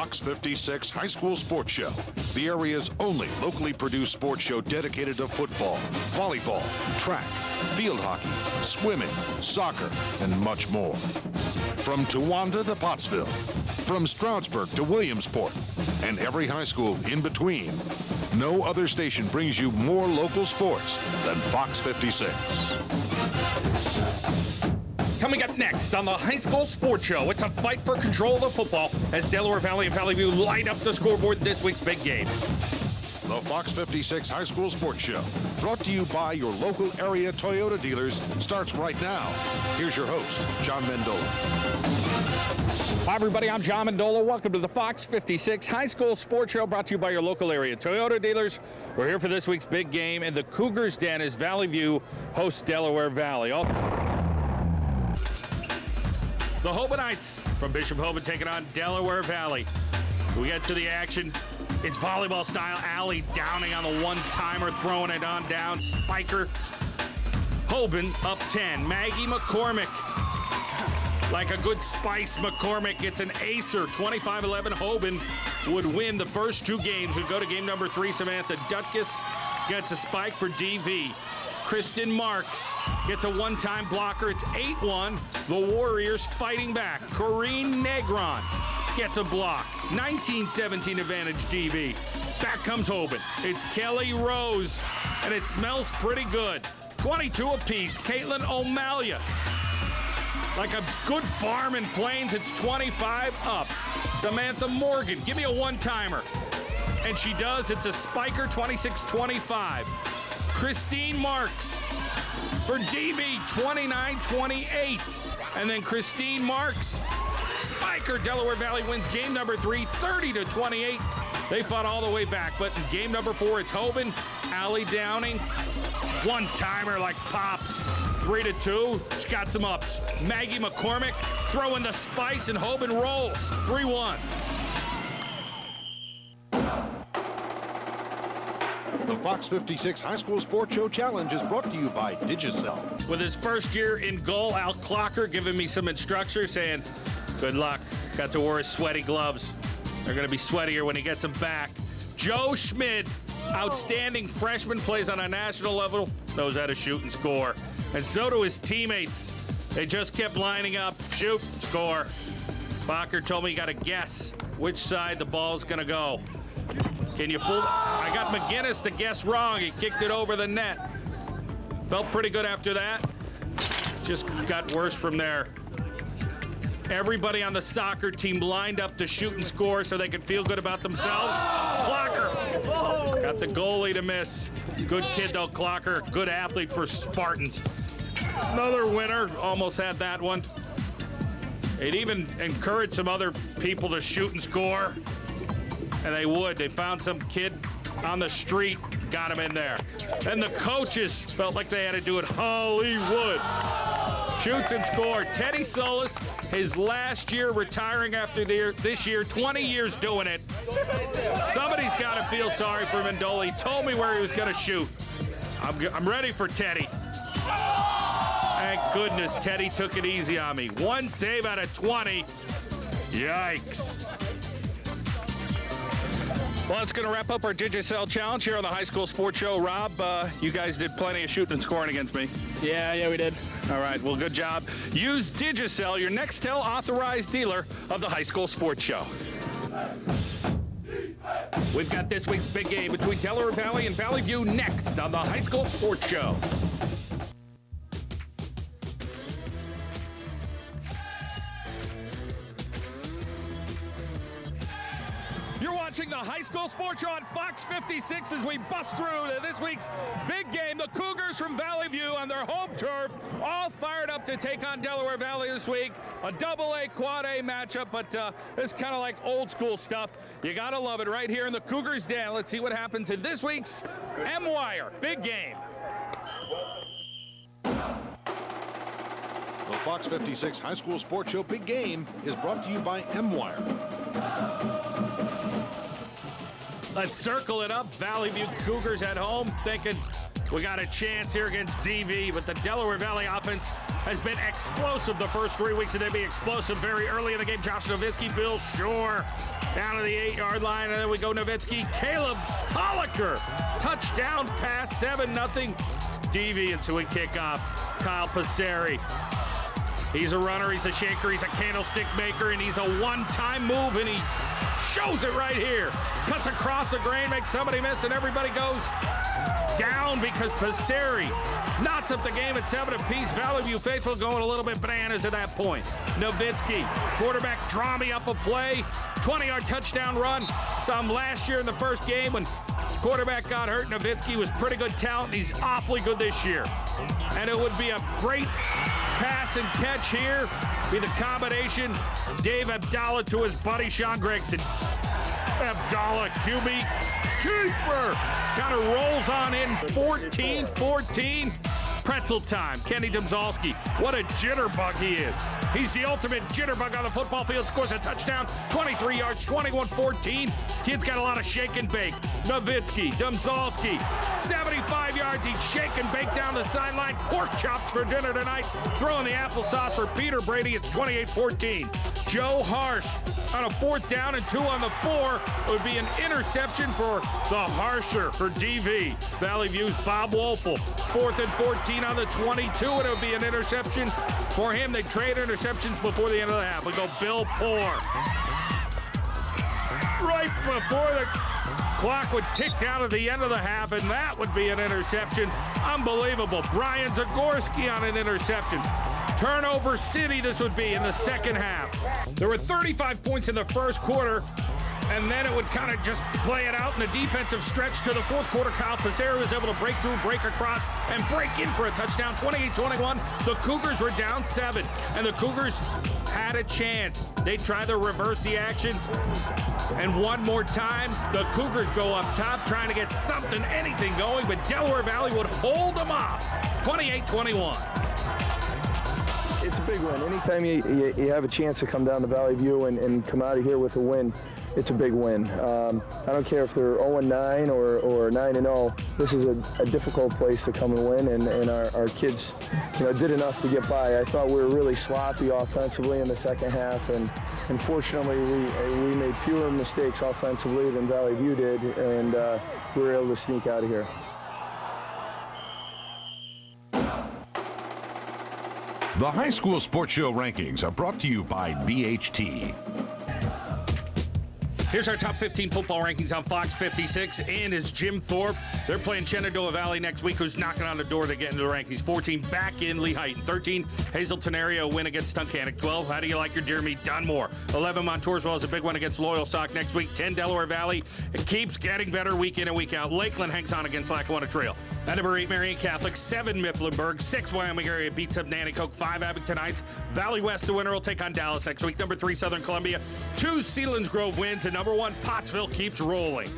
Fox 56 High School Sports Show, the area's only locally produced sports show dedicated to football, volleyball, track, field hockey, swimming, soccer, and much more. From Towanda to Pottsville, from Stroudsburg to Williamsport, and every high school in between, no other station brings you more local sports than Fox 56. Coming up next on the High School Sports Show, it's a fight for control of the football as Delaware Valley and Valley View light up the scoreboard this week's big game. The Fox 56 High School Sports Show, brought to you by your local area Toyota dealers, starts right now. Here's your host, John Mendola. Hi, everybody. I'm John Mendola. Welcome to the Fox 56 High School Sports Show, brought to you by your local area Toyota dealers. We're here for this week's big game, and the Cougars' Den as Valley View hosts Delaware Valley. The Hobonites from Bishop Hoban taking on Delaware Valley. We get to the action. It's volleyball style. Allie Downing on the one-timer, throwing it on down. Spiker. Hoban up 10. Maggie McCormick. Like a good spice, McCormick gets an acer. 25-11. Hoban would win the first two games. We go to game number 3. Samantha Dutkus gets a spike for DV. Kristen Marks gets a one-time blocker. It's 8-1. The Warriors fighting back. Corrine Negron gets a block. 19-17 advantage DV. Back comes Hoban. It's Kelly Rose, and it smells pretty good. 22 apiece. Caitlin O'Malley. Like a good farm in Plains, it's 25 up. Samantha Morgan, give me a one-timer. And she does. It's a spiker, 26-25. Christine Marks for DV, 29-28. And then Christine Marks, spiker. Delaware Valley wins game number 3, 30-28. They fought all the way back, but in game number 4, it's Hoban, Allie Downing, one-timer like pops, 3-2. She's got some ups. Maggie McCormick throwing the spice, and Hoban rolls, 3-1. The Fox 56 High School Sports Show Challenge is brought to you by Digicel. With his first year in goal, Al Clocker giving me some instructions saying, good luck. Got to wear his sweaty gloves. They're going to be sweatier when he gets them back. Joe Schmidt, outstanding freshman, plays on a national level, knows how to shoot and score. And so do his teammates. They just kept lining up, shoot, score. Bacher told me you got to guess which side the ball's going to go. Can you fool? I got McGinnis to guess wrong. He kicked it over the net. Felt pretty good after that. Just got worse from there. Everybody on the soccer team lined up to shoot and score so they could feel good about themselves. Clocker got the goalie to miss. Good kid though, Clocker. Good athlete for Spartans. Another winner. Almost had that one. It even encouraged some other people to shoot and score. And they would. They found some kid on the street, got him in there. And the coaches felt like they had to do it Hollywood. Shoots and score. Teddy Solis, his last year retiring after this year, 20 years doing it. Somebody's got to feel sorry for Mendola. He told me where he was going to shoot. I'm ready for Teddy. Thank goodness Teddy took it easy on me. 1 save out of 20. Yikes. Well, it's going to wrap up our Digicel challenge here on the High School Sports Show. Rob, you guys did plenty of shooting and scoring against me. Yeah, we did. All right, well, good job. Use Digicel, your Nextel authorized dealer of the High School Sports Show. We've got this week's big game between Delaware Valley and Valley View next on the High School Sports Show. You're watching the High School Sports Show on Fox 56 as we bust through to this week's big game. The Cougars from Valley View on their home turf, all fired up to take on Delaware Valley this week. A double-A, quad-A matchup, but it's kind of like old school stuff. You got to love it right here in the Cougars' Den. Let's see what happens in this week's M-Wire. Big game. The Fox 56 High School Sports Show Big Game is brought to you by M-Wire. Let's circle it up. Valley View Cougars at home thinking we got a chance here against DV, but the Delaware Valley offense has been explosive the first 3 weeks, and they'd be explosive very early in the game. Josh Nowitzki, Bill Shore down to the 8-yard line, and then we go Nowitzki. Caleb Holliker, touchdown pass, 7-0. Deviant to a kickoff. Kyle Passeri. He's a runner, he's a shaker, he's a candlestick maker, and he's a one-time move, and he shows it right here. Cuts across the grain, makes somebody miss, and everybody goes down because Passeri knots up the game at 7 apiece. Valley View faithful going a little bit bananas at that point. Nowitzki, quarterback, draw me up a play. 20-yard touchdown run. Saw him last year in the first game when quarterback got hurt. Nowitzki was pretty good talent. He's awfully good this year. And it would be a great pass and catch here. Be the combination. Dave Abdallah to his buddy Sean Gregson. Abdallah, QB keeper. Kind of rolls on in 14-14. Pretzel time. Kenny Domzalski. What a jitterbug he is. He's the ultimate jitterbug on the football field. Scores a touchdown. 23 yards, 21-14. Kid's got a lot of shake and bake. Nowitzki, Domzalski. 75 yards. He'd shake and bake down the sideline. Pork chops for dinner tonight. Throwing the applesauce for Peter Brady. It's 28-14. Joe Harsh on a 4th down and 2 on the 4. It would be an interception for the Harsher for DV. Valley View's Bob Wolfel. 4th and 14 on the 22, and it would be an interception for him. They trade interceptions before the end of the half. We go Bill Poor. Right before the clock would tick down at the end of the half, and that would be an interception. Unbelievable. Brian Zagorski on an interception. Turnover city this would be in the second half. There were 35 points in the first quarter, and then it would kind of just play it out in the defensive stretch to the fourth quarter. Kyle Passeri was able to break through, break across, and break in for a touchdown. 28-21. The Cougars were down 7, and the Cougars had a chance. They try to reverse the action, and one more time, the Cougars go up top trying to get something, anything going, but Delaware Valley would hold them off. 28-21. It's a big win. Anytime you have a chance to come down to Valley View and come out of here with a win, it's a big win. I don't care if they're 0-9 or 9-0. This is a difficult place to come and win, and our kids, did enough to get by. I thought we were really sloppy offensively in the second half, and unfortunately we made fewer mistakes offensively than Valley View did, and we were able to sneak out of here. The High School Sports Show rankings are brought to you by BHT. Here's our top 15 football rankings on Fox 56. In is Jim Thorpe. They're playing Shenandoah Valley next week, who's knocking on the door to get into the rankings. 14, back in Lehigh. 13, Hazelton area win against Tunkhannock. 12, how do you like your Dear Me, Dunmore. 11, Montoursville has a big one against Loyal Sock next week. 10, Delaware Valley. It keeps getting better week in and week out. Lakeland hangs on against Lackawanna Trail. At number 8, Marion Catholic. 7, Mifflinburg. 6, Wyoming area beats up Nanticoke. 5, Abington Heights. Valley West, the winner, will take on Dallas next week. Number 3, Southern Columbia. 2, Sealands Grove wins. And number 1, Pottsville keeps rolling.